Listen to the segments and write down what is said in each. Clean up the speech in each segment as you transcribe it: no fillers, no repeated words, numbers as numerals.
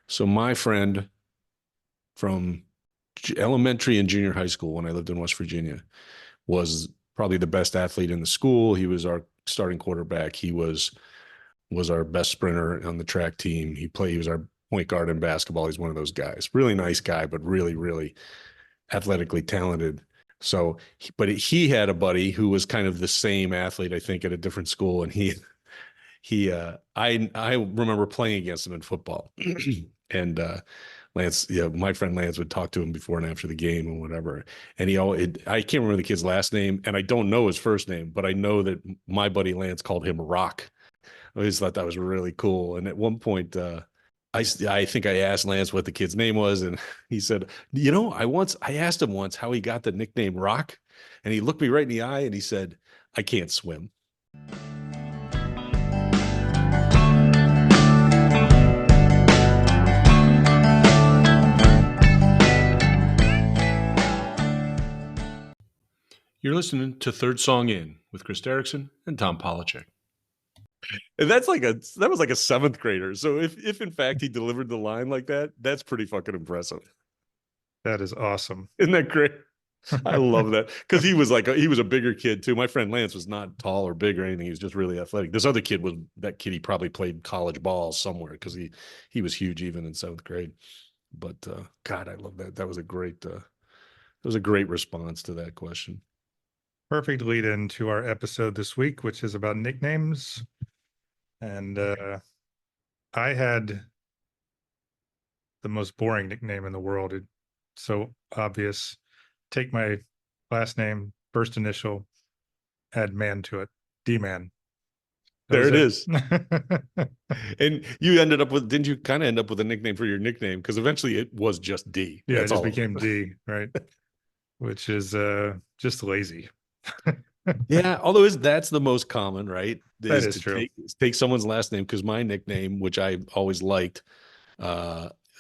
So my friend from elementary and junior high school when I lived in West Virginia was probably the best athlete in the school. He was our starting quarterback. He was our best sprinter on the track team. He was our point guard in basketball. He's one of those guys. Really nice guy, but really, really athletically talented. So, but he had a buddy who was kind of the same athlete, I think, at a different school, and I remember playing against him in football, and Lance, yeah, my friend Lance would talk to him before and after the game and whatever. And I can't remember the kid's last name, and I don't know his first name, but I know that my buddy Lance called him Rock. I always thought that was really cool. And at one point, I think I asked Lance what the kid's name was, and he said, I asked him once how he got the nickname Rock, and he looked me right in the eye and he said, "I can't swim." You're listening to Third Song In with Chris Derrickson and Tom Polachek. And that was like a seventh grader. So if in fact he delivered the line like that, that's pretty fucking impressive. That is awesome. Isn't that great? I love that because he was a bigger kid too. My friend Lance was not tall or big or anything. He was just really athletic. This other kid he probably played college ball somewhere because he was huge even in seventh grade. But God, I love that. That was a great response to that question. Perfect lead into our episode this week, which is about nicknames. And I had the most boring nickname in the world. It's so obvious. Take my last name, first initial, add man to it. D-man. There it is. And didn't you kind of end up with a nickname for your nickname? Because eventually it was just D. Yeah, it just became D, right? Which is just lazy. Yeah, although that's the most common, right? That is true. Take someone's last name, because my nickname, which I always liked,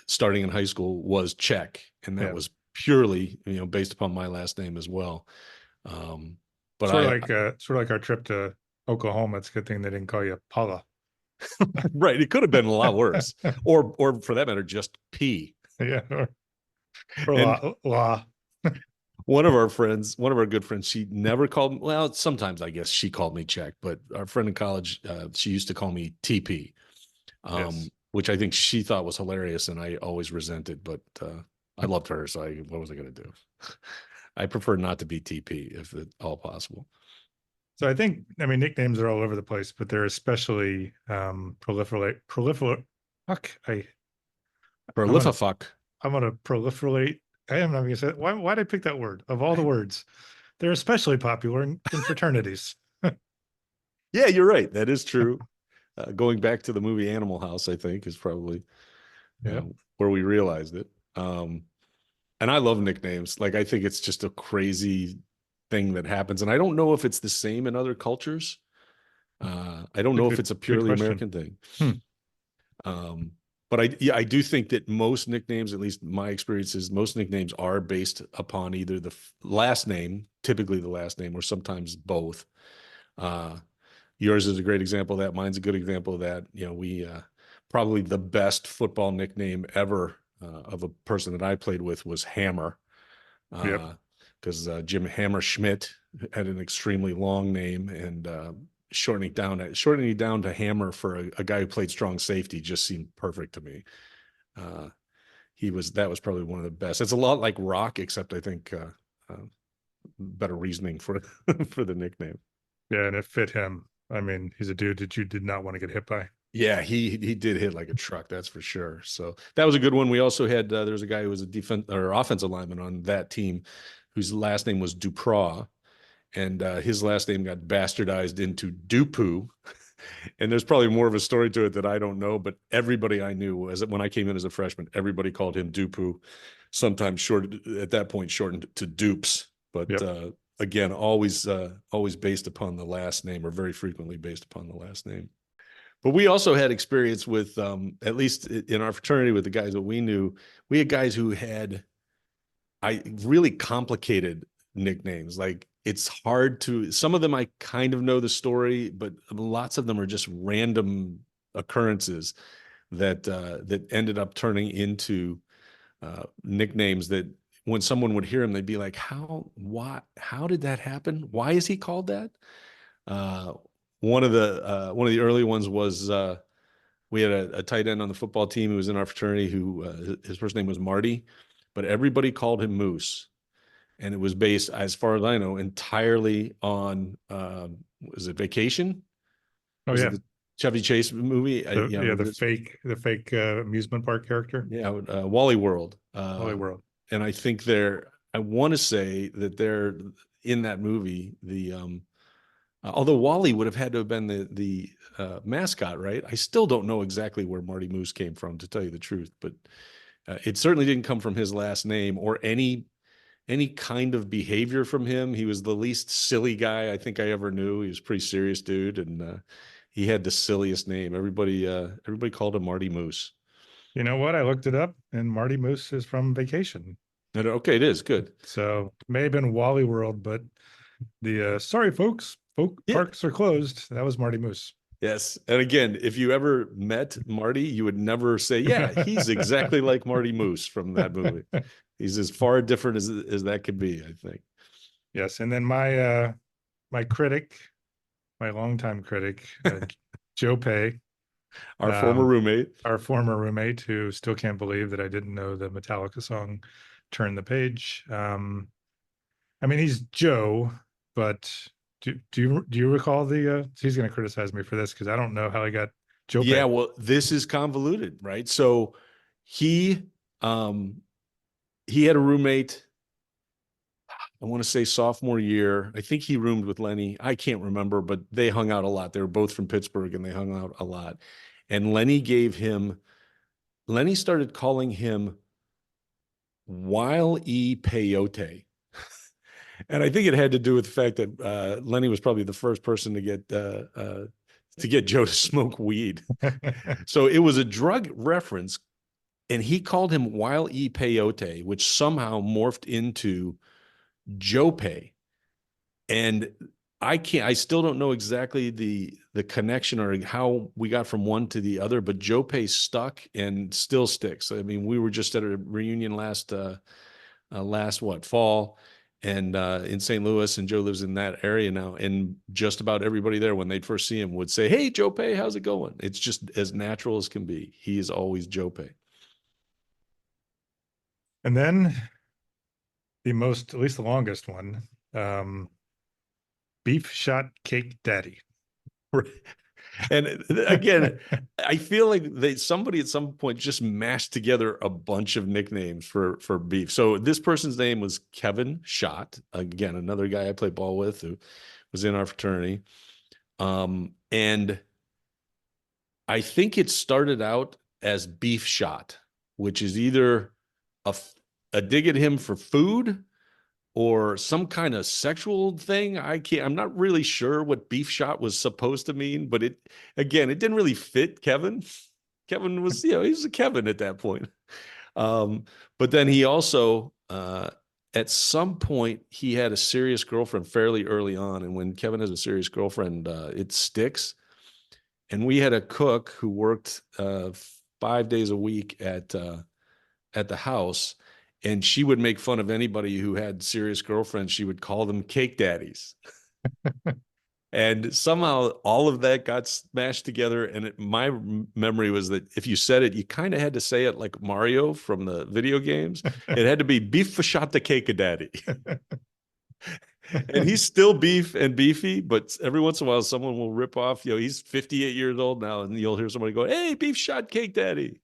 starting in high school, was Czech, and that was purely based upon my last name as well. But sort of like our trip to Oklahoma. It's a good thing they didn't call you Paula. Right, it could have been a lot worse, or for that matter, just P. Yeah, or La. One of our good friends, she never called me. Well, sometimes I guess she called me Czech, but our friend in college, she used to call me TP, which I think she thought was hilarious, and I always resented. But I loved her, so what was I going to do? I prefer not to be TP if at all possible. So I nicknames are all over the place, but they're especially proliferate. Fuck, I'm gonna proliferate. I am not going to say why did I pick that word of all the words? They're especially popular in fraternities. Yeah, you're right. That is true. Going back to the movie Animal House, I think is probably where we realized it. And I love nicknames. Like, I think it's just a crazy thing that happens. And I don't know if it's the same in other cultures. I don't know if it's a purely American thing. But I do think that most nicknames, at least my experiences, most nicknames are based upon either the last name, typically the last name, or sometimes both. Yours is a great example of that. Mine's a good example of that. We probably the best football nickname ever of a person that I played with was Hammer. Because Jim Hammerschmidt had an extremely long name, and shortening it down to Hammer for a guy who played strong safety just seemed perfect to me. That was probably one of the best. It's a lot like Rock, except I think better reasoning for for the nickname. Yeah, and it fit him. I mean, he's a dude that you did not want to get hit by. Yeah, he did hit like a truck, that's for sure. So that was a good one. We also had there was a guy who was a defense or offensive lineman on that team, whose last name was Dupraw, and his last name got bastardized into Dupu. And there's probably more of a story to it that I don't know, but everybody I knew when I came in as a freshman, everybody called him Dupu, sometimes at that point shortened to Dupes. But again, always based upon the last name, or very frequently based upon the last name. But we also had experience with, at least in our fraternity, with the guys that we knew, we had guys who had really complicated nicknames. Like, it's hard some of them I kind of know the story, but lots of them are just random occurrences. that ended up turning into nicknames that when someone would hear him, they'd be like, how did that happen? Why is he called that? Uh, one of the early ones was we had a tight end on the football team who was in our fraternity who his first name was Marty, but everybody called him Moose. And it was based, as far as I know, entirely on was it Vacation? Oh Was it yeah, the Chevy Chase movie? the fake amusement park character, Yeah, Wally World. Holy World. And I think I want to say that they're in that movie. Although Wally would have had to have been the mascot, right? I still don't know exactly where Marty Moose came from, to tell you the truth, but it certainly didn't come from his last name or any kind of behavior from him. He was the least silly guy I think I ever knew. He was a pretty serious dude, and he had the silliest name. Everybody called him Marty Moose. You know what? I looked it up, and Marty Moose is from Vacation. Okay, it is good. So may have been Wally World, but the sorry folks, Yeah. parks are closed. That was Marty Moose. Yes. And again, if you ever met Marty, you would never say, yeah, he's exactly like Marty Moose from that movie. He's as far different as that could be, I think. Yes, and then my critic, my longtime critic, Joe Pay, Our former roommate. our former roommate, who still can't believe that I didn't know the Metallica song "Turn the Page." I mean, he's Joe, but do you recall the? He's going to criticize me for this because I don't know how he got Joe Yeah, Pay. well, this is convoluted, right? So he um he had a roommate, I want to say sophomore year. I think he roomed with Lenny. I can't remember, but they hung out a lot. They were both from Pittsburgh and they hung out a lot. And Lenny started calling him Wile E. Peyote. And I think it had to do with the fact that Lenny was probably the first person to get Joe to smoke weed. So it was a drug reference, and he called him Wile E. Peyote, which somehow morphed into Joe Pay. And I still don't know exactly the connection or how we got from one to the other, but Joe Pay stuck and still sticks. I mean, we were just at a reunion last fall, and in St. Louis, and Joe lives in that area now, and just about everybody there, when they'd first see him, would say, "Hey, Joe Pay, how's it going?" It's just as natural as can be. He is always Joe Pay. And then at least the longest one, Beef Shot Cake Daddy. And again, I feel like somebody at some point just mashed together a bunch of nicknames for Beef. So this person's name was Kevin Schott. Again, another guy I played ball with who was in our fraternity. And I think it started out as Beef Shot, which is either a dig at him for food or some kind of sexual thing. I'm not really sure what Beef Shot was supposed to mean, but it didn't really fit Kevin. Kevin was, he was a Kevin at that point. But then he also, at some point, he had a serious girlfriend fairly early on. And when Kevin has a serious girlfriend, it sticks. And we had a cook who worked 5 days a week at the house, and she would make fun of anybody who had serious girlfriends. She would call them cake daddies. And somehow all of that got smashed together. And my memory was that if you said it, you kind of had to say it like Mario from the video games. It had to be Beef Shot the Cake Daddy. And he's still beef and beefy, but every once in a while someone will rip off, he's 58 years old now, and you'll hear somebody go, "Hey, Beef Shot Cake Daddy."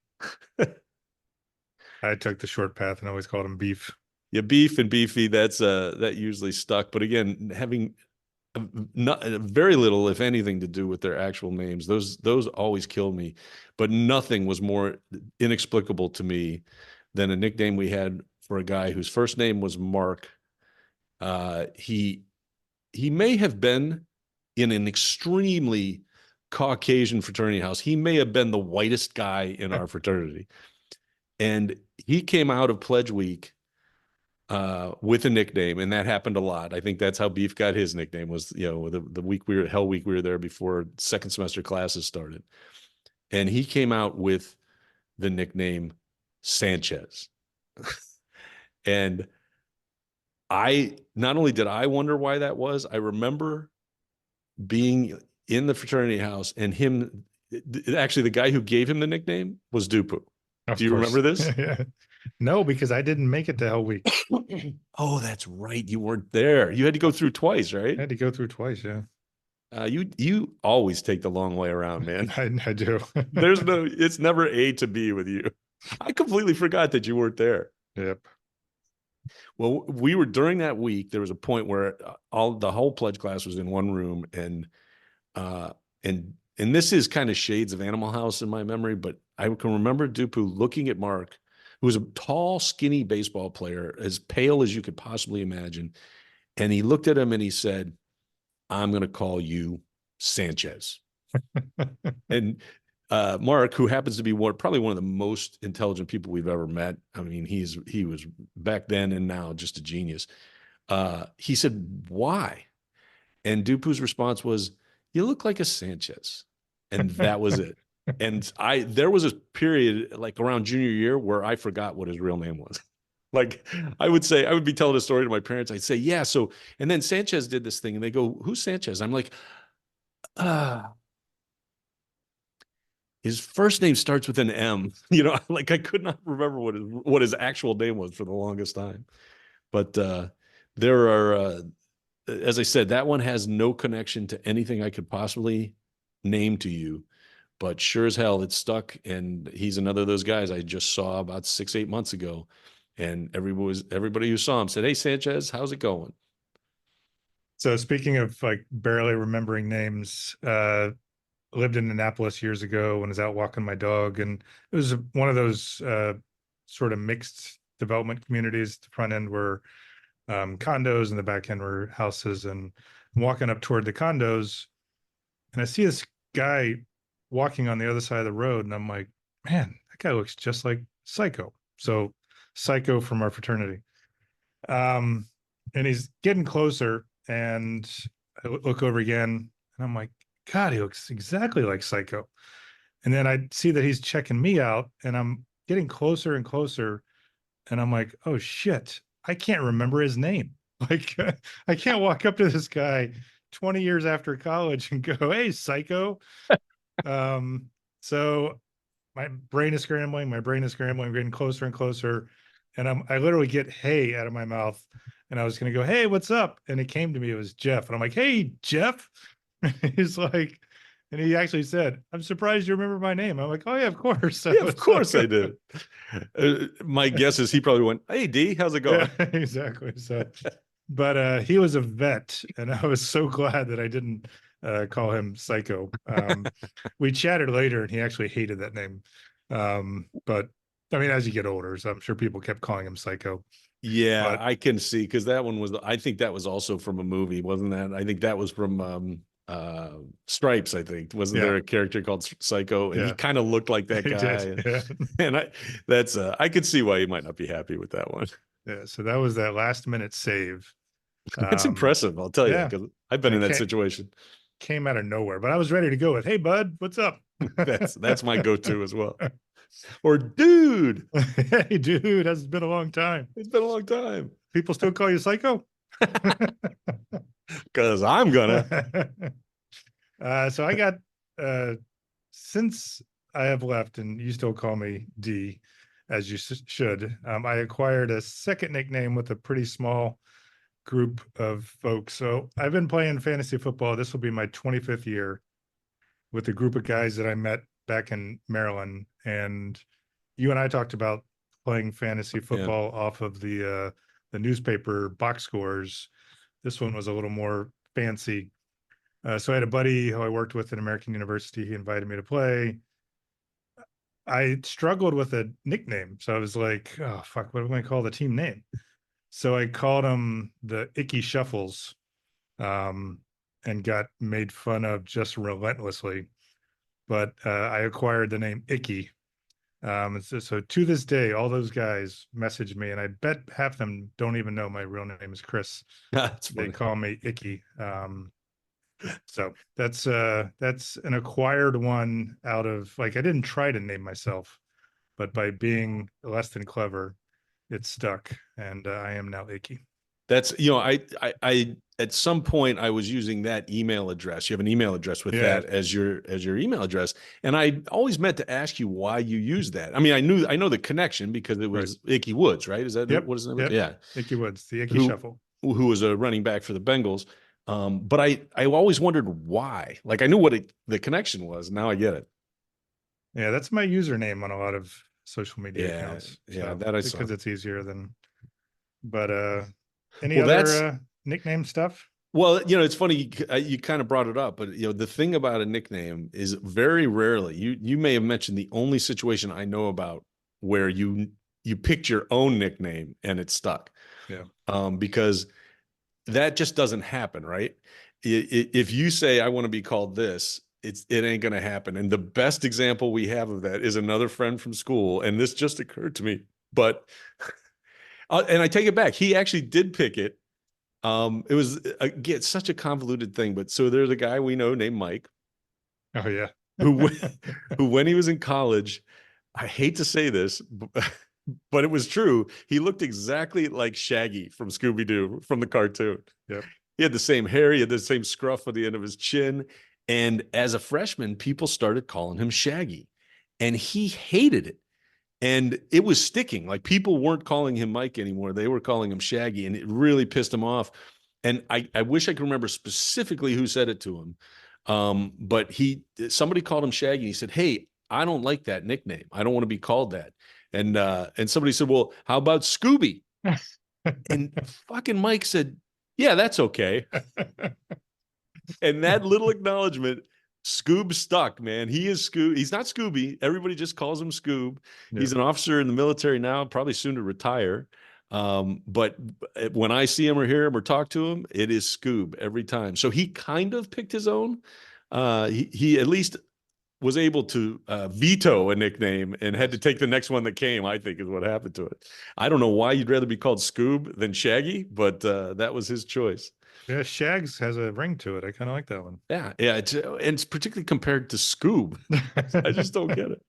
I took the short path and always called him Beef. Yeah, beef and beefy, that usually stuck. But again, having very little, if anything, to do with their actual names. Those always kill me. But nothing was more inexplicable to me than a nickname we had for a guy whose first name was Mark. He may have been in an extremely Caucasian fraternity house. He may have been the whitest guy in our fraternity. And he came out of Pledge Week with a nickname, and that happened a lot. I think that's how Beef got his nickname, was the week Hell Week we were there before second semester classes started. and he came out with the nickname Sanchez. And I not only did I wonder why that was, I remember being in the fraternity house and him actually the guy who gave him the nickname was Dupu. Of Do you remember course. this? Yeah. No, because I didn't make it to Hell Week. Oh, that's right. You weren't there. You had to go through twice, I right? had to go through twice. Yeah, You always take the long way around, man. I do. There's no, it's never A to B with you. I completely forgot that you weren't there. Yep. Well, we were during that week. There was a point where the whole pledge class was in one room, uh, and this is kind of shades of Animal House in my memory, but I can remember Dupu looking at Mark, who was a tall, skinny baseball player, as pale as you could possibly imagine, and he looked at him and he said, "I'm going to call you Sanchez." And Mark, who happens to be probably one of the most intelligent people we've ever met. I mean, he was back then and now just a genius. He said, "Why?" And Dupu's response was, "You look like a Sanchez." And that was it. And there was a period like around junior year where I forgot what his real name was. Like I would be telling a story to my parents. I'd say, "Yeah." So, and then Sanchez did this thing and they go, "Who's Sanchez?" I'm like, his first name starts with an M. Like I could not remember what his actual name was for the longest time. But there are, as I said, that one has no connection to anything I could possibly name to you. But sure as hell, it's stuck. And he's another of those guys I just saw about 6, 8 months ago. And everybody who saw him said, "Hey, Sanchez, how's it going?" So speaking of like barely remembering names, lived in Annapolis years ago when I was out walking my dog, and it was one of those sort of mixed development communities. The front end were condos, and the back end were houses. And I'm walking up toward the condos, and I see this guy walking on the other side of the road, and I'm like, man, that guy looks just like Psycho. So Psycho from our fraternity. Um, and he's getting closer, and I look over again, and I'm like, God, he looks exactly like Psycho. And then I see that he's checking me out, and I'm getting closer and closer, and I'm like, oh shit, I can't remember his name. Like, I can't walk up to this guy 20 years after college and go, hey, Psycho. Um, so my brain is scrambling, getting closer and closer. And I literally get hey out of my mouth. And I was going to go, hey, what's up? And it came to me, it was Jeff. And I'm like, hey, Jeff. He's like, and he actually said, I'm surprised you remember my name. I'm like, oh, yeah, of course. So Yeah, of it's like, course I did. My guess is he probably went, "Hey, D, how's it yeah, going?" exactly. So, but he was a vet, and I was so glad that I didn't call him Psycho. We chatted later, and he actually hated that name. But I mean, as you get older, so I'm sure people kept calling him Psycho. Yeah, But I can see because that one was. I think that was also from a movie, wasn't that? I think that was from Stripes. I think wasn't yeah, there a character called Psycho, and he yeah, kind of looked like that he guy, did. and, Yeah, and I could see why you might not be happy with that one. yeah. So that was that last minute save. It's Um, impressive, I'll tell you, yeah, because I've been and in it that situation. came out of nowhere. But I was ready to go with, "Hey, bud, what's up?" That's my go-to as well. Or dude, Hey, dude, has been a long time. it's been a long time. People still call you Psycho? Because I'm gonna. So I got since I have left, and you still call me D, as you should. I acquired a second nickname with a pretty small group of folks. So I've been playing fantasy football. This will be my 25th year with a group of guys that I met back in Maryland, and you and I talked about playing fantasy Yeah. football off of the newspaper box scores. This one was a little more fancy. So I had a buddy who I worked with at American University. He invited me to play. I struggled with a nickname, so I was like, "Oh fuck, what am I going to call the team name?" So I called them the Icky Shuffles, um, and got made fun of just relentlessly. But I acquired the name Icky. So to this day, all those guys message me, and I bet half of them don't even know my real name is Chris. That's They funny. call me Icky. So that's an acquired one out of like I didn't try to name myself, but by being less than clever, it stuck, and I am now Icky. That's, I at some point I was using that email address. You have an email address with Yeah, that as your email address. And I always meant to ask you why you use that. I mean, I know the connection because it right. was Icky Woods, right? Is that Yep, what his name is? yep. Yeah. Icky Woods, the Icky Who Shuffle. who was a running back for the Bengals. But I always wondered why. Like I knew what the connection was. Now I get it. Yeah, that's my username on a lot of social media Yeah, accounts. yeah, So that I saw. because it's easier than, but any Well, other that's nickname stuff? Well, it's funny you kind of brought it up, but the thing about a nickname is very rarely you may have mentioned the only situation I know about where you picked your own nickname and it stuck. Yeah. Because that just doesn't happen, right? If you say I want to be called this, it ain't gonna happen. And the best example we have of that is another friend from school, and this just occurred to me, but and I take it back. He actually did pick it. It was again such a convoluted thing, but so there's a guy we know named Mike Oh yeah. who who when he was in college, I hate to say this, but it was true. He looked exactly like Shaggy from Scooby Doo from the cartoon. Yep. He had the same hair, he had the same scruff at the end of his chin, and as a freshman, people started calling him Shaggy, and he hated it. And it was sticking. Like people weren't calling him Mike anymore. They were calling him Shaggy, and it really pissed him off. And I wish I could remember specifically who said it to him. But somebody called him Shaggy. And he said, "Hey, I don't like that nickname. I don't want to be called that." And somebody said, "Well, how about Scooby?" And fucking Mike said, "Yeah, that's okay." And that little acknowledgement, Scoob stuck, man. He is Scoob. He's not Scooby. Everybody just calls him Scoob. Yep. He's an officer in the military now, probably soon to retire. But when I see him or hear him or talk to him, it is Scoob every time. So he kind of picked his own. He at least was able to veto a nickname and had to take the next one that came, I think is what happened to it. I don't know why you'd rather be called Scoob than Shaggy, but that was his choice. Yeah, Shags has a ring to it. I kind of like that one. Yeah, and it's particularly compared to Scoob. I just don't get it.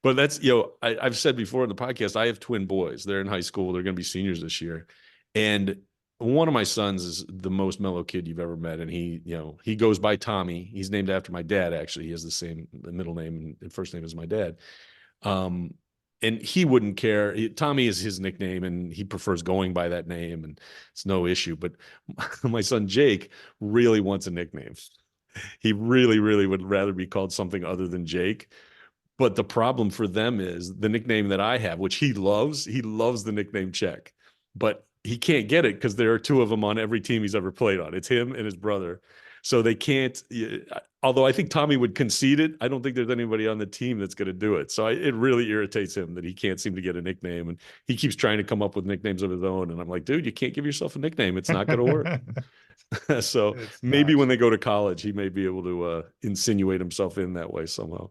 But that's I've said before in the podcast, I have twin boys. They're in high school. They're going to be seniors this year, and one of my sons is the most mellow kid you've ever met, and he goes by Tommy. He's named after my dad. Actually, he has the same middle name and first name as my dad. Um, and he wouldn't care. Tommy is his nickname, and he prefers going by that name, and it's no issue. But my son Jake really wants a nickname. He really, really would rather be called something other than Jake. But the problem for them is the nickname that I have, which he loves. He loves the nickname Check, but he can't get it because there are two of them on every team he's ever played on. It's him and his brother. So they can't. Although I think Tommy would concede it, I don't think there's anybody on the team that's going to do it. So it really irritates him that he can't seem to get a nickname, and he keeps trying to come up with nicknames of his own. And I'm like, dude, you can't give yourself a nickname. It's not going to work. So It's maybe not. when they go to college, he may be able to insinuate himself in that way somehow.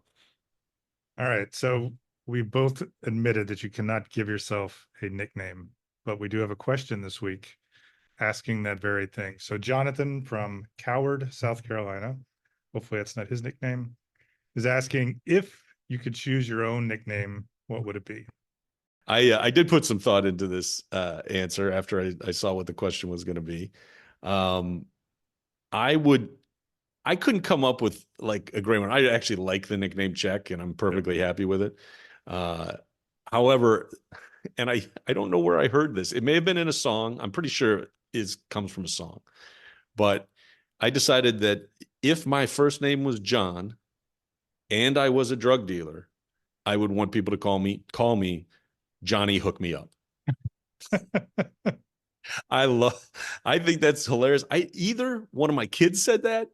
All right. So we both admitted that you cannot give yourself a nickname, but we do have a question this week asking that very thing. So Jonathan from Coward, South Carolina, hopefully that's not his nickname, is asking if you could choose your own nickname, what would it be? I did put some thought into this answer after I saw what the question was going to be. Um, I would I couldn't come up with like a great one. I actually like the nickname Check, and I'm Yep. perfectly happy with it. Uh, however, and I don't know where I heard this. It may have been in a song. I'm pretty sure it comes from a song. But I decided that if my first name was John and I was a drug dealer, I would want people to call me Johnny Hook Me Up. I love I think that's hilarious. Either one of my kids said that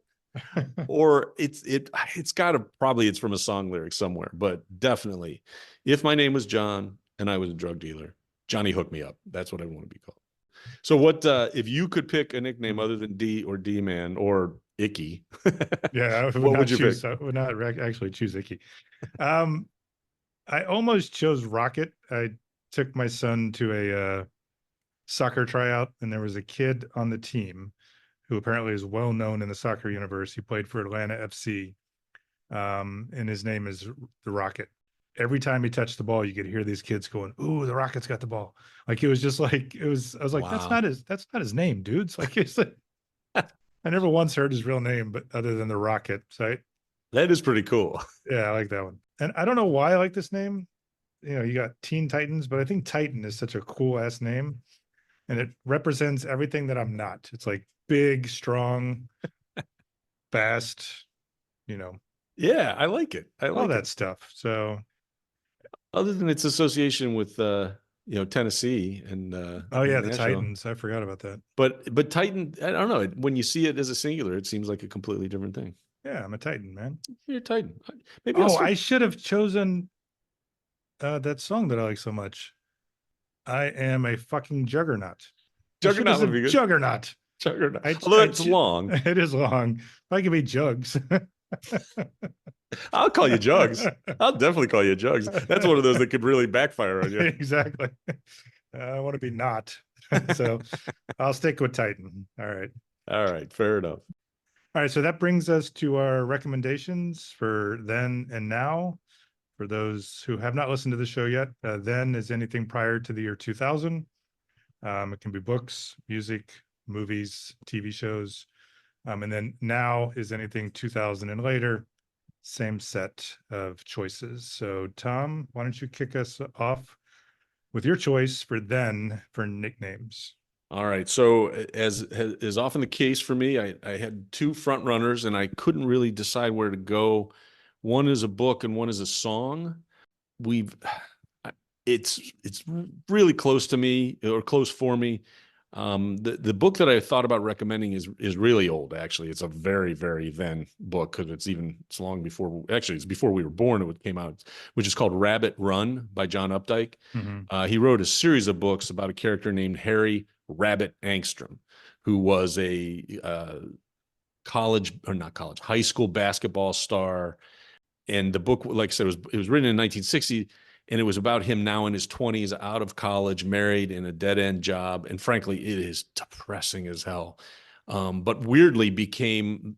or it's got to probably it's from a song lyric somewhere, but definitely if my name was John and I was a drug dealer, Johnny Hook Me Up. That's what I want to be called. So what if you could pick a nickname other than D or D Man or Icky, Yeah, I would what would not you pick? choose. I would not actually choose Icky. Um, I almost chose Rocket. I took my son to a soccer tryout, and there was a kid on the team who apparently is well known in the soccer universe. He played for Atlanta FC, and his name is the Rocket. Every time he touched the ball, you could hear these kids going, "Ooh, the Rocket's got the ball!" Like it was just like it was. I was like, Wow. that's not his name, dudes. Like it's like, I never once heard his real name, but other than the Rocket. So That is pretty cool. yeah, I like that one. And I don't know why I like this name. You know, you got Teen Titans, but I think Titan is such a cool ass name, and it represents everything that I'm not. It's like big, strong, fast, you know, Yeah, I like it. I all like that it. stuff. So, Other than its association with Tennessee and oh yeah, the Nashville. Titans. I forgot about that. But Titan, I don't know. When you see it as a singular, it seems like a completely different thing. Yeah, I'm a Titan, man. You're a Titan. Maybe I'll Oh, start. I should have chosen that song that I like so much. I am a fucking juggernaut. I should have Juggernaut would said be good. juggernaut. Juggernaut. I, Although I, it's long. it is long. If I could be Jugs. I'll call you Jugs. I'll definitely call you Jugs. That's one of those that could really backfire on you. Exactly. I want to be not. So I'll stick with Titan. All right. All right, fair enough. All right. So that brings us to our recommendations for then and now. For those who have not listened to the show yet, then is anything prior to the year 2000. It can be books, music, movies, TV shows. And then now is anything 2000 and later. Same set of choices. So, Tom, why don't you kick us off with your choice for then for nicknames? All right. So as is often the case for me, I had two front runners and I couldn't really decide where to go. One is a book and one is a song. We've it's really close to me or close for me. The book that I thought about recommending is really old. Actually, it's a very very then book because it's long before actually it's before we were born. It came out, which is called Rabbit Run by John Updike. Mm-hmm. He wrote a series of books about a character named Harry Rabbit Angstrom, who was a high school basketball star. And the book, like I said, it was written in 1960, and it was about him now in his 20s, out of college, married, in a dead end job, and frankly, it is depressing as hell. But weirdly, he became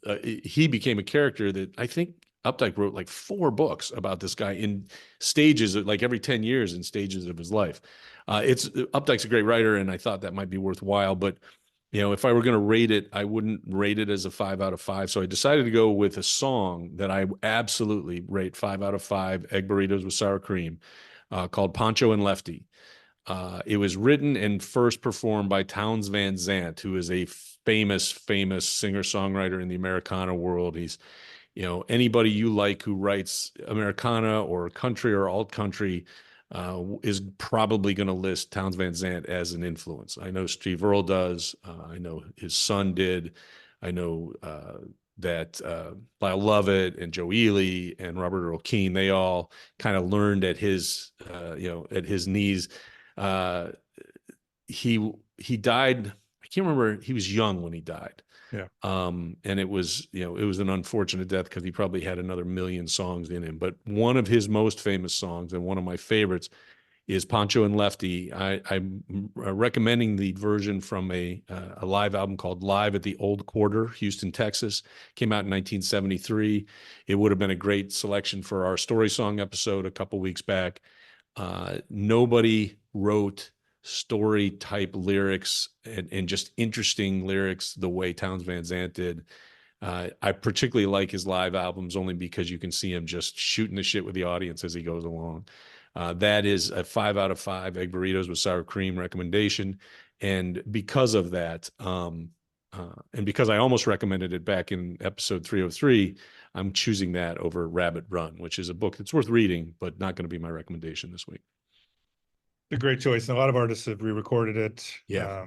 a character that I think Updike wrote like 4 books about this guy in stages, like every 10 years in stages of his life. It's Updike's a great writer, and I thought that might be worthwhile, but if I were going to rate it, I wouldn't rate it as a 5 out of 5. So I decided to go with a song that I absolutely rate 5 out of 5 egg burritos with sour cream, called Pancho and Lefty. It was written and first performed by Townes Van Zandt, who is a famous singer-songwriter in the Americana world. He's, anybody you like who writes Americana or country or alt country, is probably going to list Townes Van Zandt as an influence. I know Steve Earle does. I know his son did. I know that Lyle Lovett and Joe Ely and Robert Earl Keen, they all kind of learned at his, at his knees. Uh, he died. I can't remember. He was young when he died. Yeah. And it was an unfortunate death because he probably had another million songs in him. But one of his most famous songs and one of my favorites is Pancho and Lefty. I'm recommending the version from a live album called Live at the Old Quarter, Houston, Texas. Came out in 1973. It would have been a great selection for our story song episode a couple weeks back. Nobody wrote story type lyrics and just interesting lyrics the way Townes Van Zandt did. I particularly like his live albums only because you can see him just shooting the shit with the audience as he goes along. That is a 5 out of 5 egg burritos with sour cream recommendation. And because of that, and because I almost recommended it back in episode 303, I'm choosing that over Rabbit Run, which is a book that's worth reading, but not going to be my recommendation this week. A great choice. And a lot of artists have re-recorded it. Yeah.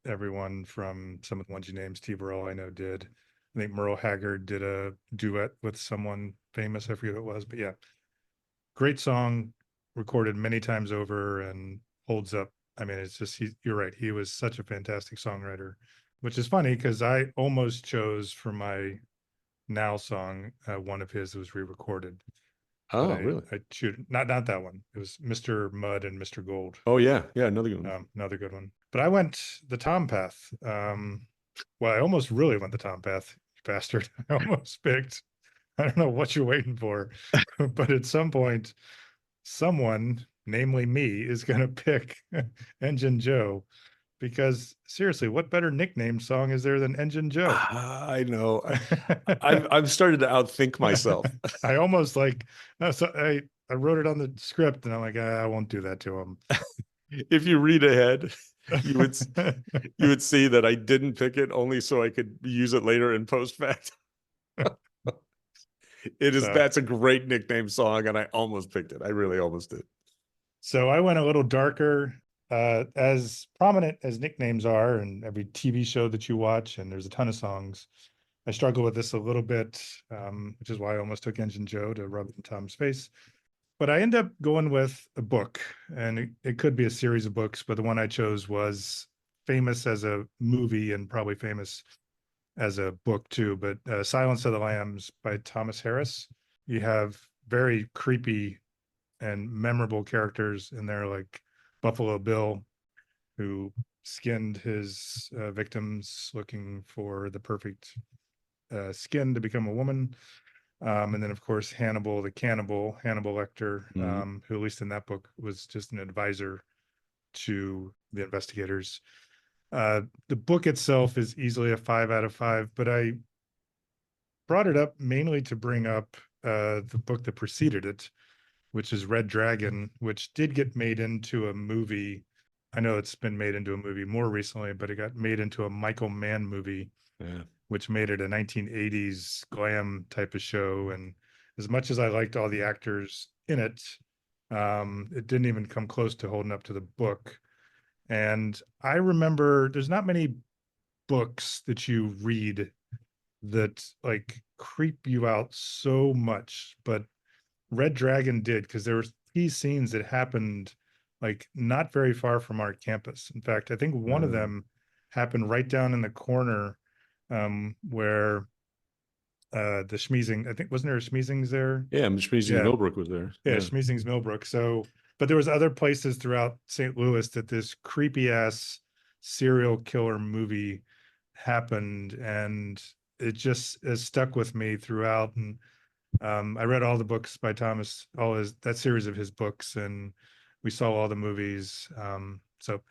Everyone from some of the ones you named, Steve Earle, I know did. I think Merle Haggard did a duet with someone famous. I forget who it was, but yeah, great song, recorded many times over and holds up. I mean, it's just, you're right. He was such a fantastic songwriter, which is funny because I almost chose for my now song, one of his that was re-recorded. but Oh, really? I shoot not that one. It was Mr. Mud and Mr. Gold. Oh, yeah. Yeah. Another good one. Another good one. But I went the Tom path. Well, I almost really went the Tom path, you bastard. I almost picked. I don't know what you're waiting for, but at some point, someone, namely me, is going to pick Engine Joe because seriously, what better nickname song is there than Engine Joe? I know. I've started to outthink myself. I almost like so I wrote it on the script and I'm like, I won't do that to him. If you read ahead, you would you would see that I didn't pick it only so I could use it later in post fact. So That's a great nickname song, and I almost picked it. I really almost did. so I went a little darker. As prominent as nicknames are, and every TV show that you watch, and there's a ton of songs, I struggle with this a little bit, which is why I almost took Engine Joe to rub it in Tom's face. But I end up going with a book, and it could be a series of books, but the one I chose was famous as a movie and probably famous as a book too. But Silence of the Lambs by Thomas Harris. You have very creepy and memorable characters in there, like Buffalo Bill, who skinned his victims looking for the perfect skin to become a woman. And then, of course, Hannibal the cannibal, Hannibal Lecter, who, at least in that book, was just an advisor to the investigators. The book itself is easily a 5 out of 5, but I brought it up mainly to bring up the book that preceded it, which is Red Dragon, which did get made into a movie. I know it's been made into a movie more recently, but it got made into a Michael Mann movie, which made it a 1980s glam type of show. And as much as I liked all the actors in it, it didn't even come close to holding up to the book. And I remember there's not many books that you read that like creep you out so much, but Red Dragon did, because there were these scenes that happened like not very far from our campus. In fact, I think one of them happened right down in the corner, where the Schmeezing, I think, wasn't there a Schmeezing's there? Yeah, Schmeezing Millbrook was there. Yeah, Schmeezing's Millbrook. So, but there was other places throughout St. Louis that this creepy ass serial killer movie happened, and it just has stuck with me throughout. And I read all the books by Thomas, that series of his books, and we saw all the movies. So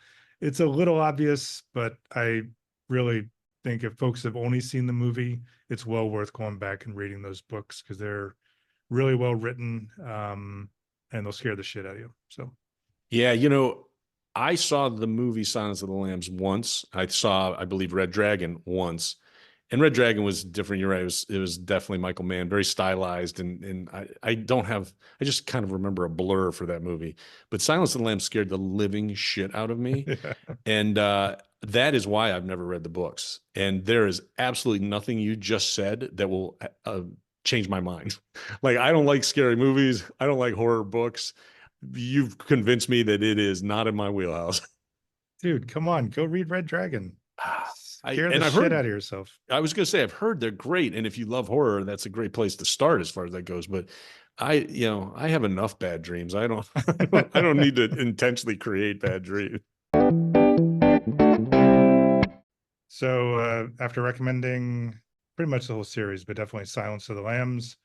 it's a little obvious, but I really think if folks have only seen the movie, it's well worth going back and reading those books because they're really well written, and they'll scare the shit out of you. So, yeah, I saw the movie Silence of the Lambs once. I saw, I believe, Red Dragon once. And Red Dragon was different. You're right. It was definitely Michael Mann, very stylized. And I just kind of remember a blur for that movie. But Silence of the Lambs scared the living shit out of me. yeah. And that is why I've never read the books. And there is absolutely nothing you just said that will change my mind. Like, I don't like scary movies. I don't like horror books. You've convinced me that it is not in my wheelhouse. Dude, come on, go read Red Dragon. Scare the I've shit heard, out of yourself. I was going to say, I've heard they're great. And if you love horror, that's a great place to start as far as that goes. But I have enough bad dreams. I don't need to intentionally create bad dreams. So after recommending pretty much the whole series, but definitely Silence of the Lambs,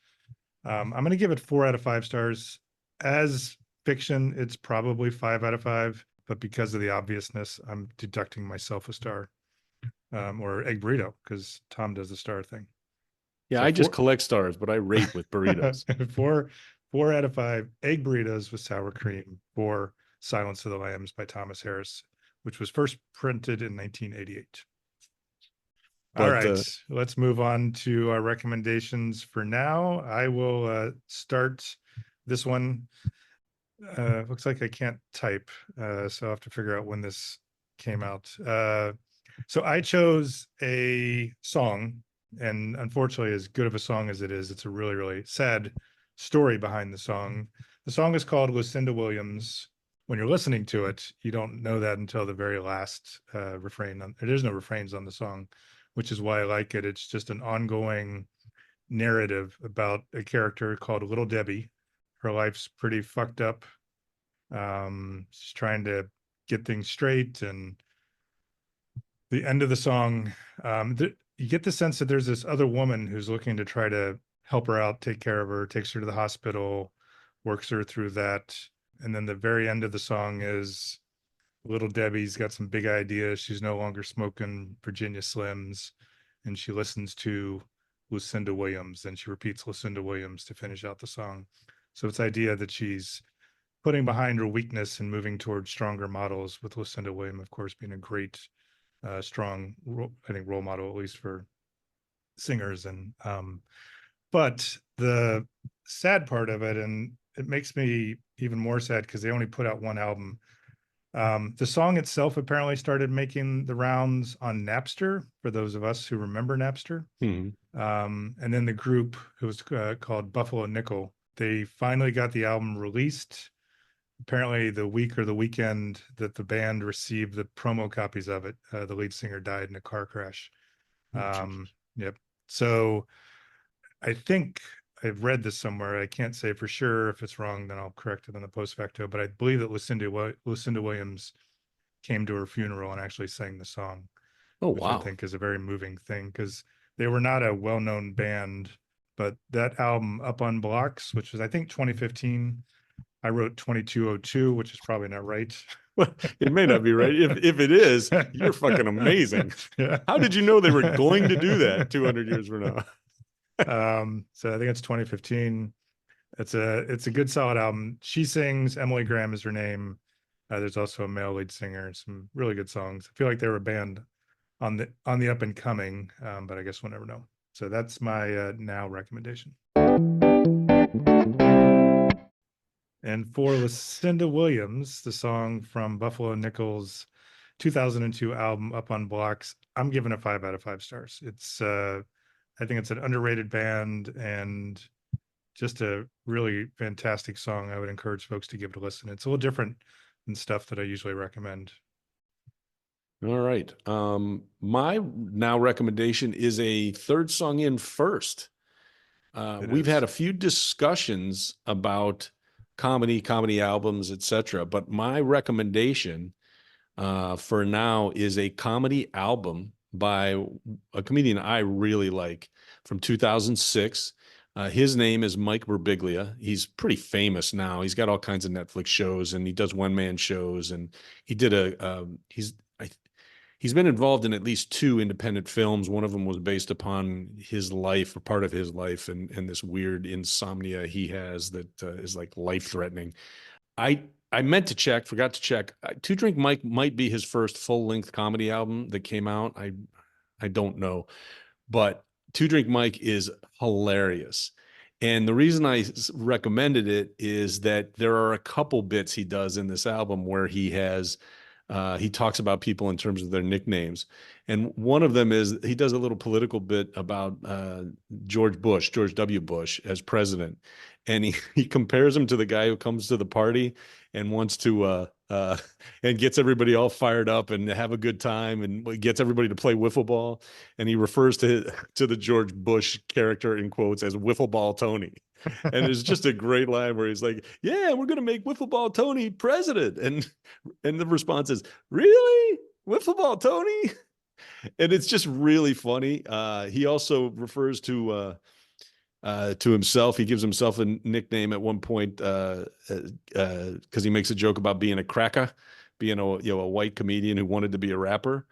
I'm going to give it 4 out of 5 stars. As fiction, it's probably 5 out of 5, but because of the obviousness, I'm deducting myself a star, or egg burrito, because Tom does the star thing. Yeah, so I just collect stars, but I rate with burritos. 4 out of 5 egg burritos with sour cream for Silence of the Lambs by Thomas Harris, which was first printed in 1988. All right, let's move on to our recommendations for now. I will start this one. Looks like I can't type, so I'll have to figure out when this came out. So I chose a song, and unfortunately, as good of a song as it is, it's a really, really sad story behind the song. The song is called Lucinda Williams. When you're listening to it, you don't know that until the very last refrain. There's no refrains on the song, which is why I like it. It's just an ongoing narrative about a character called Little Debbie, her life's pretty fucked up. She's trying to get things straight, and the end of the song, you get the sense that there's this other woman who's looking to try to help her out, take care of her, takes her to the hospital, works her through that. And then the very end of the song is little Debbie's got some big ideas. She's no longer smoking Virginia Slims, and she listens to Lucinda Williams, and she repeats Lucinda Williams to finish out the song. So it's idea that she's putting behind her weakness and moving towards stronger models, with Lucinda Williams, of course, being a great, strong, I think, role model, at least for singers. And but the sad part of it, and it makes me even more sad because they only put out one album. The song itself apparently started making the rounds on Napster, for those of us who remember Napster. And then the group, who was called Buffalo Nickel, they finally got the album released. Apparently the week or the weekend that the band received the promo copies of it, the lead singer died in a car crash. Yep. So I think I've read this somewhere. I can't say for sure. If it's wrong, then I'll correct it on the post facto. But I believe that Lucinda Williams came to her funeral and actually sang the song. Oh, which I wow. think is a very moving thing, because they were not a well-known band. But that album, Up on Blocks, which was, I think, 2015, I wrote 2202, which is probably not right. Well, it may not be right. If it is, you're fucking amazing. Yeah. How did you know they were going to do that 200 years from now? So I think it's 2015. It's a good solid album. She sings, Emily Graham is her name. There's also a male lead singer, some really good songs. I feel like they were a band on the up and coming, but I guess we'll never know. So that's my now recommendation. And for Lucinda Williams, the song from Buffalo Nickel's 2002 album Up on Blocks, I'm giving it 5 out of 5 stars. It's I think it's an underrated band and just a really fantastic song. I would encourage folks to give it a listen. It's a little different than stuff that I usually recommend. All right. My now recommendation is a third song in first. We've had a few discussions about comedy albums, etc. But my recommendation for now is a comedy album by a comedian I really like from 2006. His name is Mike Birbiglia. He's pretty famous now. He's got all kinds of Netflix shows, and he does one-man shows. And he did he's been involved in at least 2 independent films. One of them was based upon his life, or part of his life, and this weird insomnia he has that is like life-threatening. I meant to check, forgot to check. Two Drink Mike might be his first full-length comedy album that came out. I don't know, but Two Drink Mike is hilarious. And the reason I recommended it is that there are a couple bits he does in this album where he talks about people in terms of their nicknames. And one of them is he does a little political bit about George W. Bush as president. And he compares him to the guy who comes to the party and wants to and gets everybody all fired up and have a good time and gets everybody to play wiffle ball. And he refers to the George Bush character in quotes as Wiffle Ball Tony. And it's just a great line where he's like, "Yeah, we're gonna make Wiffle Ball Tony president," and the response is, "Really, Wiffle Ball Tony?" And it's just really funny. He also refers to himself. He gives himself a nickname at one point because he makes a joke about being a cracker, being a white comedian who wanted to be a rapper.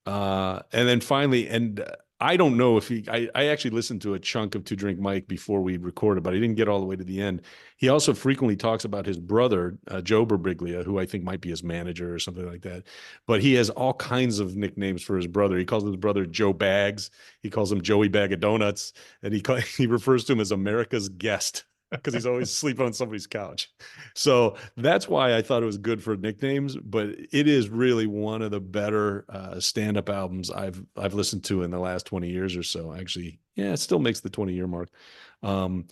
And then finally, and I don't know if I actually listened to a chunk of Two Drink Mike before we recorded, but I didn't get all the way to the end. He also frequently talks about his brother, Joe Birbiglia, who I think might be his manager or something like that. But he has all kinds of nicknames for his brother. He calls his brother Joe Bags. He calls him Joey Bag of Donuts. And he refers to him as America's guest because he's always sleeping on somebody's couch. So that's why I thought it was good for nicknames, but it is really one of the better stand-up albums I've listened to in the last 20 years or so. Actually, yeah, it still makes the 20-year mark.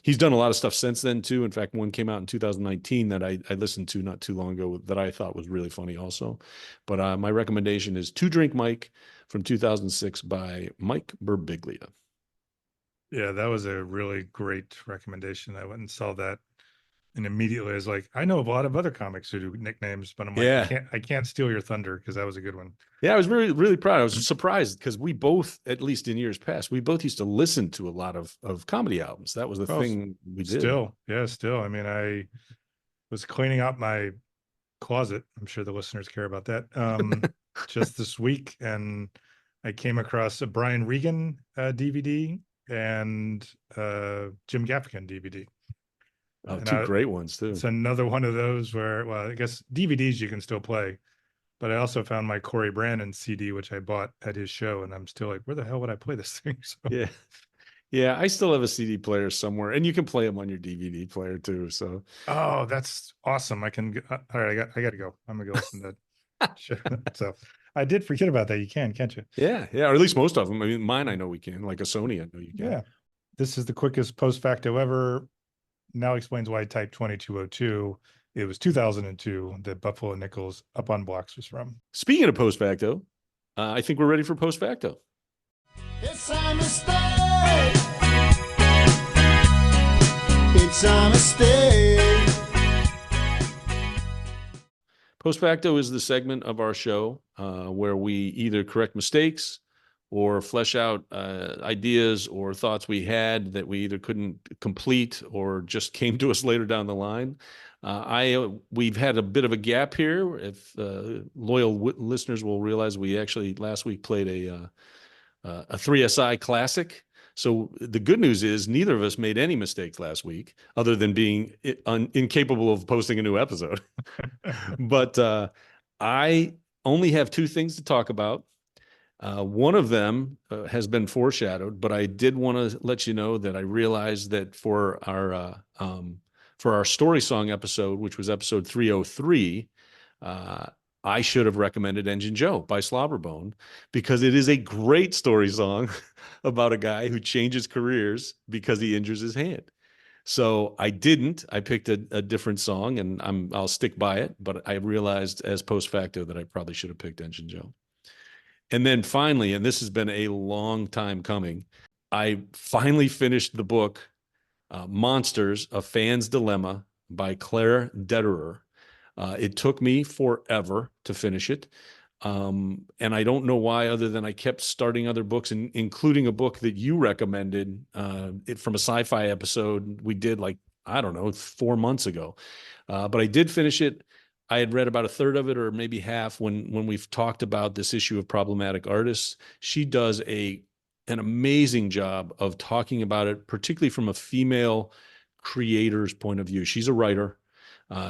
He's done a lot of stuff since then too. In fact, one came out in 2019 that I listened to not too long ago that I thought was really funny also. But my recommendation is Two Drink Mike from 2006 by Mike Birbiglia. Yeah, that was a really great recommendation. I went and saw that And immediately I was like, I know a lot of other comics who do nicknames, but I'm like, Yeah. I can't steal your thunder because that was a good one. Yeah, I was really, really proud. I was surprised because we both, at least in years past, we both used to listen to a lot of comedy albums. That was the Well, thing we did. still, yeah, still. I mean, I was cleaning out my closet. I'm sure the listeners care about that. Just this week, and I came across a Brian Regan DVD and Jim Gaffigan DVD. Oh, And two great ones it's too. another one of those where, well, I guess DVDs you can still play, but I also found my Corey Brandon CD, which I bought at his show, and I'm still like, where the hell would I play this thing? So, Yeah. Yeah, I still have a CD player somewhere, and you can play them on your DVD player too. So, oh, that's awesome. I can, all right, I got to go. I'm gonna go listen to that. Sure. So I did forget about that. You can, can't you? yeah, yeah, or at least most of them. I mean, mine I know we can, like a Sony, I know you can. Yeah. This is the quickest post facto ever. Now explains why I typed 2202. It was 2002 that Buffalo Nichols Up on Blocks was from. Speaking of post facto, I think we're ready for post facto. It's a mistake. It's a mistake. Post facto is the segment of our show where we either correct mistakes or flesh out ideas or thoughts we had that we either couldn't complete or just came to us later down the line. We've had a bit of a gap here. If loyal listeners will realize, we actually last week played a 3SI classic. So the good news is neither of us made any mistakes last week, other than being incapable of posting a new episode. But I only have two things to talk about. One of them has been foreshadowed, but I did want to let you know that I realized that for our story song episode, which was episode 303, I should have recommended Engine Joe by Slobberbone, because it is a great story song about a guy who changes careers because he injures his hand. So I didn't. I picked a different song, and I'll stick by it. But I realized as post facto that I probably should have picked Engine Joe. And then finally, and this has been a long time coming, I finally finished the book Monsters: A Fan's Dilemma by Claire Dederer. It took me forever to finish it. And I don't know why, other than I kept starting other books, including a book that you recommended from a sci-fi episode we did, like, I don't know, 4 months ago. But I did finish it. I had read about a third of it, or maybe half, when we've talked about this issue of problematic artists. She does an amazing job of talking about it, particularly from a female creator's point of view. She's a writer.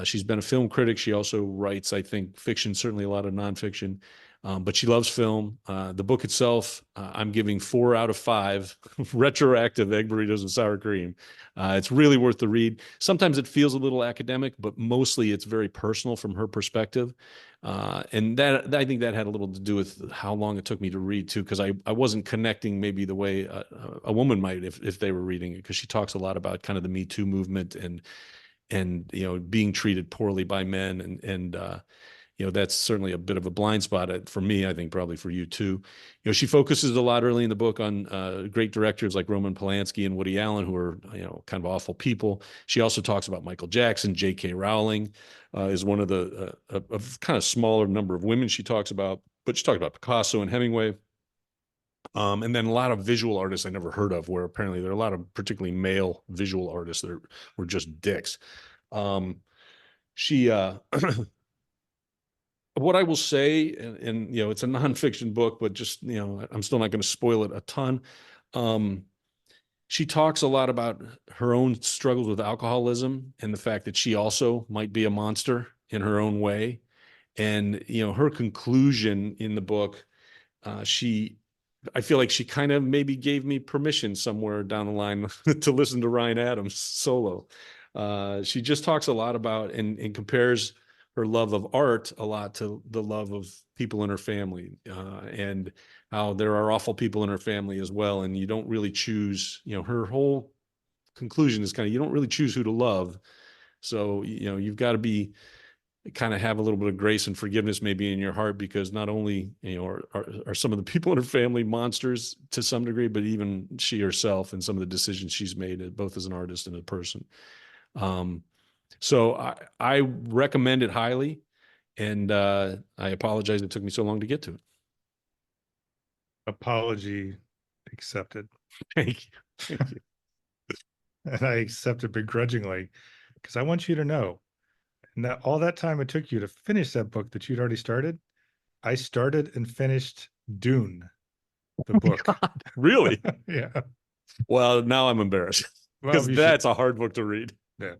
She's been a film critic. She also writes, I think, fiction, certainly a lot of nonfiction, but she loves film. The book itself, I'm giving 4 out of 5 retroactive egg burritos and sour cream. It's really worth the read. Sometimes it feels a little academic, but mostly it's very personal from her perspective. And that, I think that had a little to do with how long it took me to read too, because I wasn't connecting maybe the way a woman might if they were reading it, because she talks a lot about kind of the Me Too movement and being treated poorly by men, and that's certainly a bit of a blind spot for me. I think probably for you too. She focuses a lot early in the book on great directors like Roman Polanski and Woody Allen, who are kind of awful people. She also talks about Michael Jackson. J.K. Rowling is one of the kind of smaller number of women she talks about, but she talked about Picasso and Hemingway. And then a lot of visual artists I never heard of, where apparently there are a lot of particularly male visual artists that were just dicks. She, what I will say, and it's a nonfiction book, but just, I'm still not going to spoil it a ton. She talks a lot about her own struggles with alcoholism and the fact that she also might be a monster in her own way. And, her conclusion in the book, I feel like she kind of maybe gave me permission somewhere down the line to listen to Ryan Adams solo. She just talks a lot about and compares her love of art a lot to the love of people in her family, and how there are awful people in her family as well. And you don't really choose, her whole conclusion is kind of, you don't really choose who to love. So, you've got to kind of have a little bit of grace and forgiveness maybe in your heart, because not only are some of the people in her family monsters to some degree, but even she herself and some of the decisions she's made, both as an artist and a person. So I recommend it highly, and I apologize it took me so long to get to it. Apology accepted. Thank you. Thank you. And I accept it begrudgingly because I want you to know, and that all that time it took you to finish that book that you'd already started, I started and finished Dune, the book. Really? Yeah. Well, now I'm embarrassed Well, because you should. that's a hard book to read. Yeah,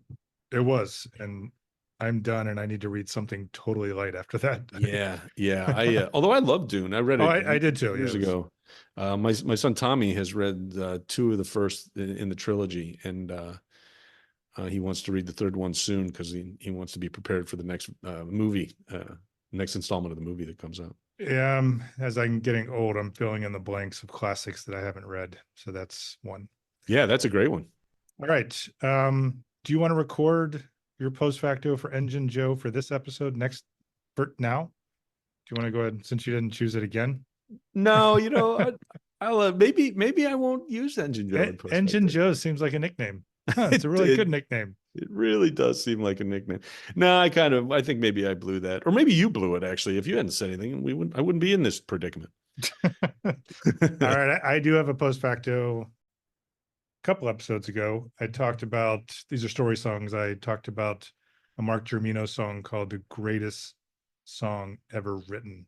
it was, and I'm done, and I need to read something totally light after that. Yeah, yeah. Although I love Dune, I read Oh, it I did too. years Yeah, ago. My son Tommy has read two of the first in the trilogy, and he wants to read the third one soon because he wants to be prepared for the next movie, next installment of the movie that comes out. yeah. As I'm getting old, I'm filling in the blanks of classics that I haven't read. So that's one. Yeah, that's a great one. All right. Do you want to record your post facto for Engine Joe for this episode for now? Do you want to go ahead since you didn't choose it again? No, I'll maybe I won't use Engine Joe in post. Engine Joe seems like a nickname. Huh, it's a really good nickname. It really does seem like a nickname. No, I think maybe I blew that, or maybe you blew it. Actually, if you hadn't said anything, I wouldn't be in this predicament. All right, I do have a post facto. A couple episodes ago, I talked about, these are story songs. I talked about a Mark Germino song called "The Greatest Song Ever Written."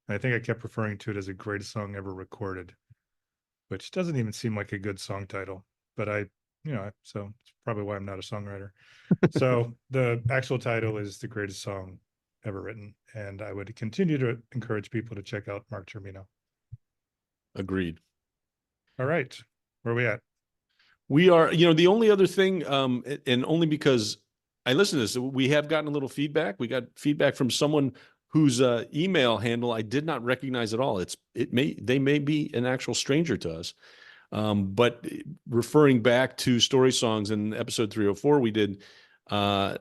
And I think I kept referring to it as the greatest song ever recorded, which doesn't even seem like a good song title. But so it's probably why I'm not a songwriter. So the actual title is "The Greatest Song Ever Written," and I would continue to encourage people to check out Mark Germino. Agreed. All right, where are we at? We are, the only other thing, and only because I listened to this, we have gotten a little feedback. We got feedback from someone whose email handle I did not recognize at all. They may be an actual stranger to us. But referring back to story songs in episode 304, we did a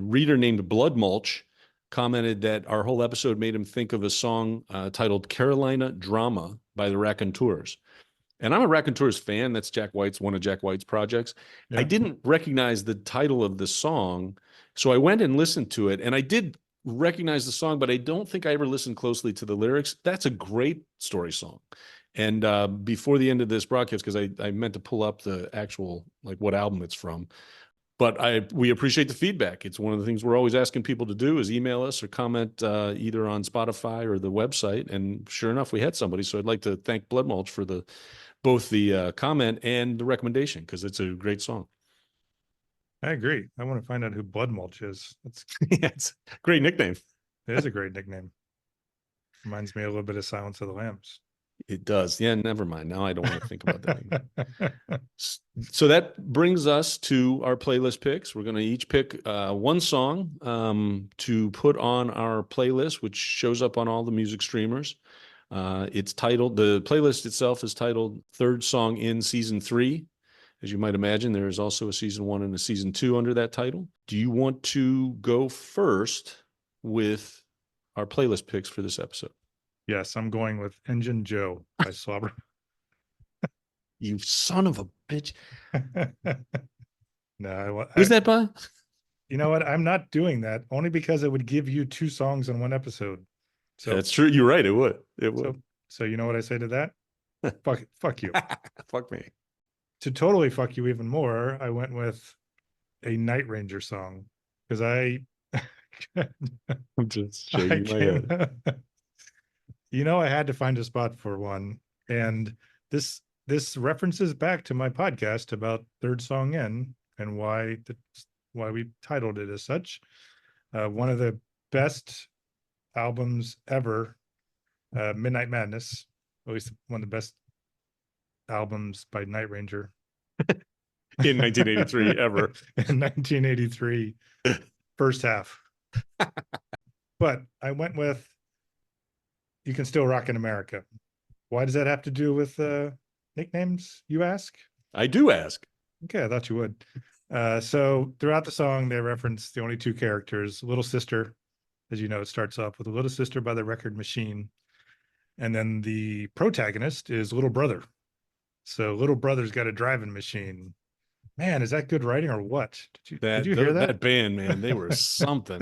reader named Blood Mulch commented that our whole episode made him think of a song titled Carolina Drama by the Raconteurs. And I'm a Raconteurs fan. That's one of Jack White's projects. Yeah. I didn't recognize the title of the song, so I went and listened to it, and I did recognize the song, but I don't think I ever listened closely to the lyrics. That's a great story song. And before the end of this broadcast, because I meant to pull up the actual, like, what album it's from, but we appreciate the feedback. It's one of the things we're always asking people to do is email us or comment either on Spotify or the website. And sure enough, we had somebody. So I'd like to thank Blood Mulch for both the comment and the recommendation, because it's a great song. I agree. I want to find out who Blood Mulch is. Yeah, it's a great nickname. It is a great nickname. Reminds me a little bit of Silence of the Lambs. It does. Yeah, never mind. Now I don't want to think about that anymore. So that brings us to our playlist picks. We're going to each pick one song to put on our playlist, which shows up on all the music streamers. The playlist itself is titled Third Song in Season 3. As you might imagine, there is also a Season 1 and a Season 2 under that title. Do you want to go first with our playlist picks for this episode? Yes, I'm going with Engine Joe by Slobber. You son of a bitch. No, who's that by? You know what? I'm not doing that only because it would give you two songs in one episode. So that's true. You're right. It would. It would. So you know what I say to that? Fuck you. Fuck me. To totally fuck you even more, I went with a Night Ranger song because I'm just shaking my head. I had to find a spot for one, and this references back to my podcast about Third Song In and why we titled it as such. One of the best albums ever, Midnight Madness, at least one of the best albums by Night Ranger in 1983 ever. In 1983, first half. But I went with You Can Still Rock in America. Why does that have to do with nicknames, you ask? I do ask. Okay, I thought you would. So throughout the song, they reference the only two characters, Little Sister. As you know, it starts off with a Little Sister by the Record Machine. And then the protagonist is Little Brother. So Little Brother's got a driving machine. Man, is that good writing or what? Did you That hear that? that band, man, they were something.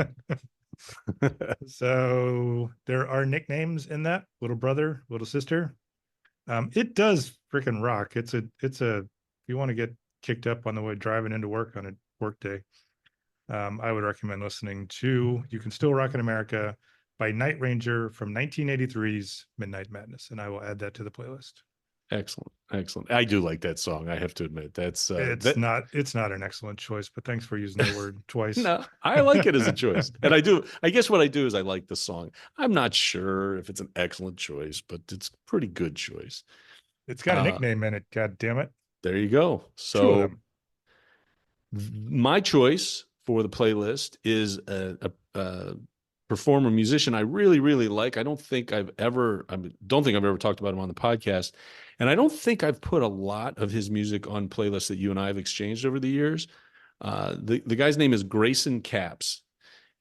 So there are nicknames in that: little brother, little sister. It does freaking rock. If you want to get kicked up on the way driving into work on a work day, I would recommend listening to "You Can Still Rock in America" by Night Ranger from 1983's Midnight Madness, and I will add that to the playlist. Excellent, excellent. I do like that song. I have to admit, that's It's not an excellent choice, but thanks for using the word twice. No, I like it as a choice, and I do. I guess what I do is I like the song. I'm not sure if it's an excellent choice, but it's a pretty good choice. It's got a Uh, nickname in it. God damn it! There you go. Two of So them. my choice for the playlist is a performer musician I really really like. I don't think I've ever talked about him on the podcast, and I don't think I've put a lot of his music on playlists that you and I have exchanged over the years. The guy's name is Grayson Caps,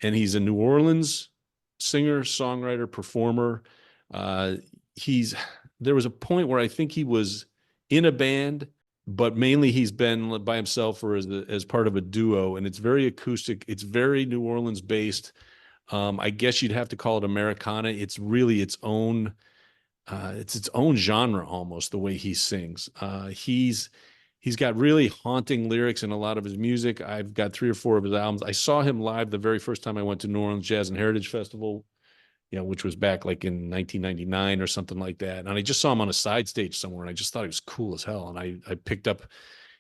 and he's a New Orleans singer, songwriter, performer. Uh, he's There was a point where I think he was in a band, but mainly he's been by himself or as part of a duo, and it's very acoustic. It's very New Orleans based. I guess you'd have to call it Americana. It's really its own. It's its own genre almost the way he sings. He's got really haunting lyrics in a lot of his music. I've got 3 or 4 of his albums. I saw him live the very first time I went to New Orleans Jazz and Heritage Festival, which was back like in 1999 or something like that. And I just saw him on a side stage somewhere, and I just thought he was cool as hell. And I picked up.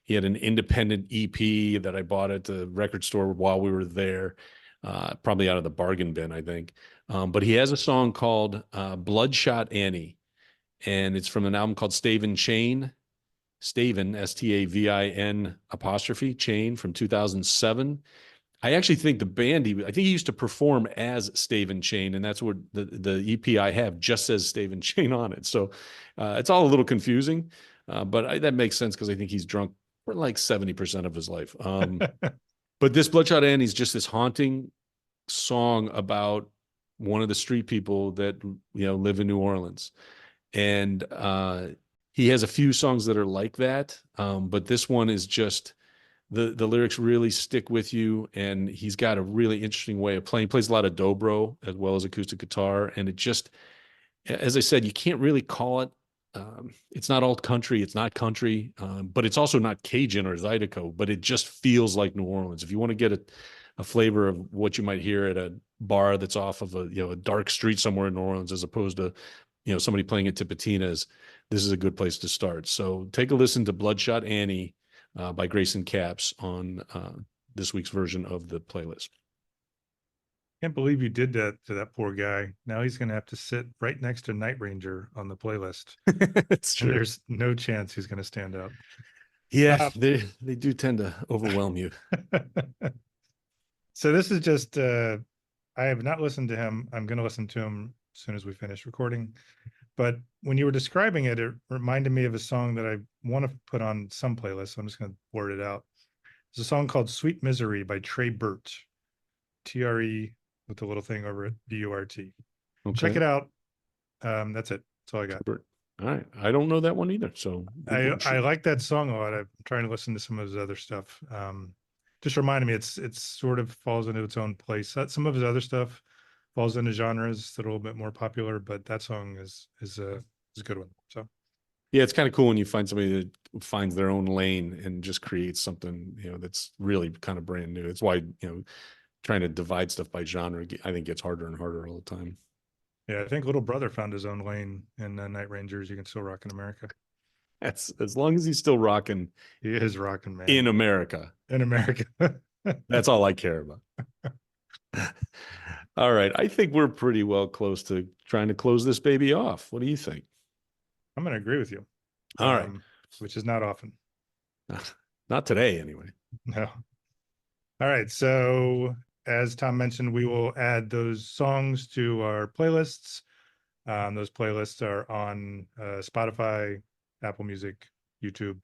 He had an independent EP that I bought at the record store while we were there, probably out of the bargain bin, I think. But he has a song called "Bloodshot Annie," and it's from an album called Stavin Chain. Stavin, Stavin apostrophe Chain from 2007. I actually think the band, I think he used to perform as Stavin Chain, and that's what the EP I have just says Stavin Chain on it. So it's all a little confusing, but that makes sense because I think he's drunk for like 70% of his life. But this Bloodshot Annie is just this haunting song about one of the street people that live in New Orleans, and he has a few songs that are like that, but this one is just the lyrics really stick with you, and he's got a really interesting way of playing. He plays a lot of dobro as well as acoustic guitar, and it just, as I said, you can't really call it. It's not alt country, it's not country, but it's also not Cajun or Zydeco, but it just feels like New Orleans. If you want to get a flavor of what you might hear at a bar that's off of a dark street somewhere in New Orleans, as opposed to somebody playing at Tipitina's, this is a good place to start. So take a listen to Bloodshot Annie by Grayson Caps on this week's version of the playlist. Can't believe you did that to that poor guy. Now he's going to have to sit right next to Night Ranger on the playlist. It's And true. there's no chance he's going to stand up. Yeah, they do tend to overwhelm you. So this is just, I have not listened to him. I'm going to listen to him as soon as we finish recording. But when you were describing it, it reminded me of a song that I want to put on some playlist. So I'm just going to word it out. It's a song called Sweet Misery by Trey Burt. TRE with the little thing over it, BURT. Okay. Check it out. That's it. That's all I got. All right. I don't know that one either. So I like that song a lot. I'm trying to listen to some of his other stuff. Just reminded me, it's sort of falls into its own place. Some of his other stuff falls into genres that are a little bit more popular, but that song is a good one. So yeah, it's kind of cool when you find somebody that finds their own lane and just creates something that's really kind of brand new. It's why trying to divide stuff by genre, I think, gets harder and harder all the time. Yeah, I think Little Brother found his own lane in Night Rangers. You Can Still Rock in America. That's as long as he's still rocking. He is rocking, man. In America. In America. That's all I care about. All right. I think we're pretty well close to trying to close this baby off. What do you think? I'm going to agree with you. All right. Which is not often. Not today, anyway. No. All right. So as Tom mentioned, we will add those songs to our playlists. Those playlists are on Spotify, Apple Music, YouTube,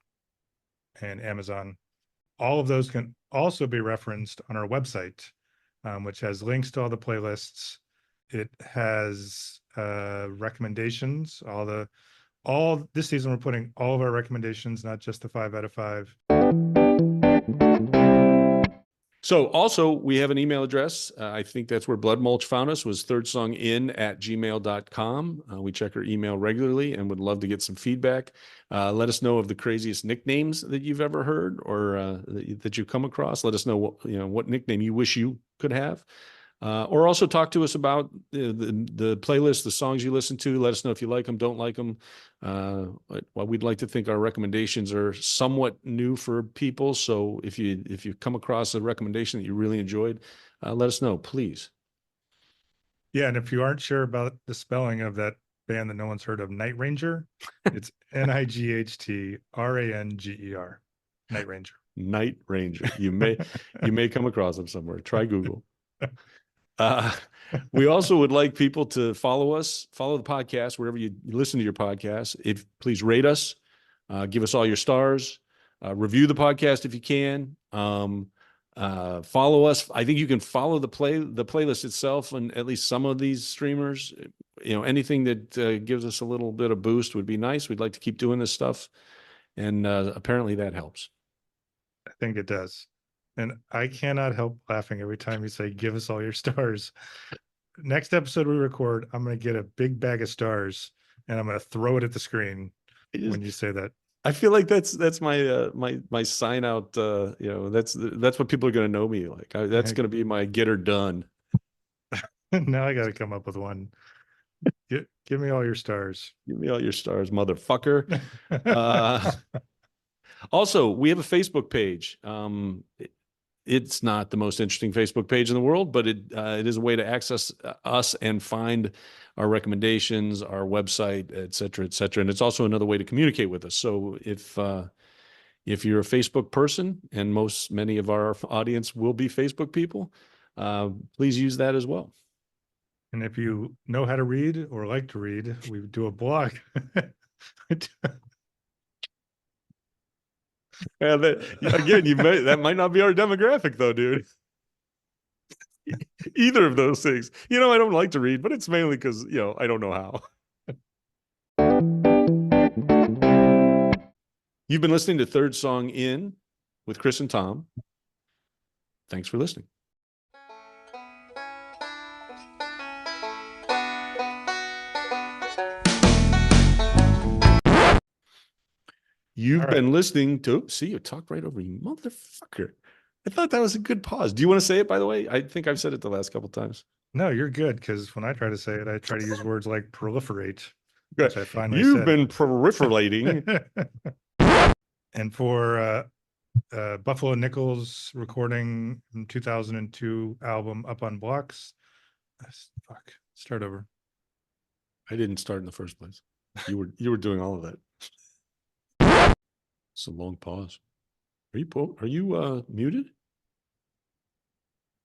and Amazon. All of those can also be referenced on our website, which has links to all the playlists. It has recommendations. All this season, we're putting all of our recommendations, not just the 5 out of 5. So also we have an email address. I think that's where Blood Mulch found us, was thirdsongin@gmail.com. We check our email regularly and would love to get some feedback. Let us know of the craziest nicknames that you've ever heard or that you've come across. Let us know what nickname you wish you could have. Or also talk to us about the playlist, the songs you listen to. Let us know if you like them, don't like them. Well, we'd like to think our recommendations are somewhat new for people. So if you come across a recommendation that you really enjoyed, let us know, please. Yeah, and if you aren't sure about the spelling of that band that no one's heard of, Night Ranger, it's Nightраnger. Night Ranger. Night Ranger. You may come across them somewhere. Try Google. We also would like people to follow the podcast wherever you listen to your podcast. Please rate us, give us all your stars, review the podcast if you can. Follow us. I think you can follow the playlist itself and at least some of these streamers. Anything that gives us a little bit of boost would be nice. We'd like to keep doing this stuff, and apparently that helps. I think it does. And I cannot help laughing every time you say, give us all your stars. Next episode we record, I'm going to get a big bag of stars and I'm going to throw it at the screen when you say that. I feel like that's my my sign out. That's what people are going to know me like. That's going to be my get her done. Now I got to come up with one. Give me all your stars. Give me all your stars, motherfucker. Also, we have a Facebook page. It's not the most interesting Facebook page in the world, but it is a way to access us and find our recommendations, our website, et cetera, et cetera. And it's also another way to communicate with us. So if you're a Facebook person, and many of our audience will be Facebook people, please use that as well. And if you know how to read or like to read, we do a blog. Yeah, that might not be our demographic though, dude. Either of those things. I don't like to read, but it's mainly because, I don't know how. You've been listening to Third Song In with Chris and Tom. Thanks for listening. You've been listening to, see, you talked right over you, motherfucker. I thought that was a good pause. Do you want to say it, by the way? I think I've said it the last couple times. No, you're good, because when I try to say it, I try to use words like proliferate. Good. Which I finally You've said. been proliferating. And for Buffalo Nichols recording 2002 album Up on Blocks. Start over. I didn't start in the first place. You were doing all of that. It's a long pause. Are you muted?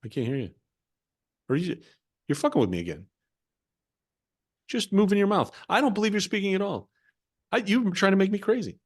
I can't hear you. Or you're fucking with me again. Just moving your mouth. I don't believe you're speaking at all. You're trying to make me crazy.